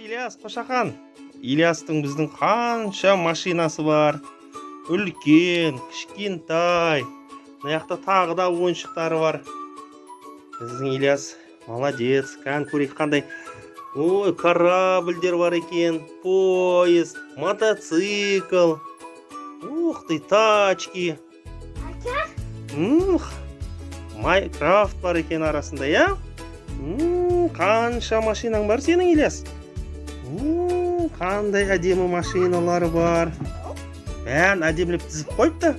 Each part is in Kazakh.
Ильяс Қошақан. Ильястың біздің қанша машинасы бар. Үлкен, кішкентай. Мына жақта тағы да ойыншықтары бар. Біздің Ильяс молодец. Көрейік қандай. Ой, корабльдер бар екен. Поезд, мотоцикл. Ух ты, тачки. Майнкрафт бар екен арасында, я? Қанша машинаң бар сенің, Ильяс? Қандай әдемі машиналары бар. Бәрін әдемілеп тізіп қойыпты.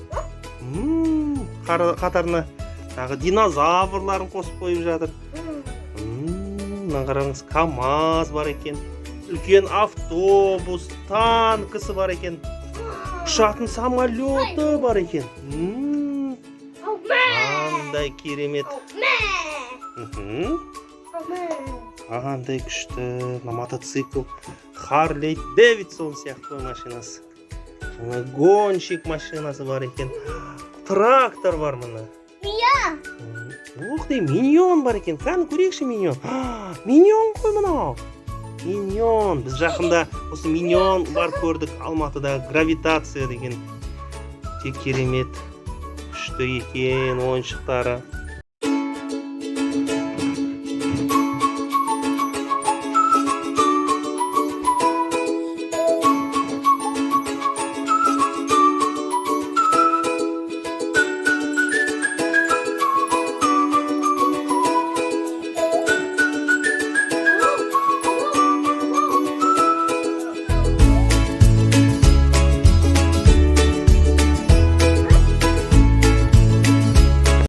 Қатарына тағы динозаврларын қосып қойып жатыр. Мына қараңыз, КамАЗ бар екен. Үлкен автобус, танкысы бар екен. Ұшатын самолеты бар екен. Қандай керемет. Қандай күшті. Мотоцикл, Харлей Дэвидсон сияқты машинасы. Гонщик машинасы бар екен. Трактор бар мына. Ух ты, миньон бар екен. Қаны көрейікші миньон. Миньон қой мынау. Миньон. Біз жақында осы миньон бар көрдік. Алматыда гравитация деген. Тек керемет. Күшті екен ойыншықтары.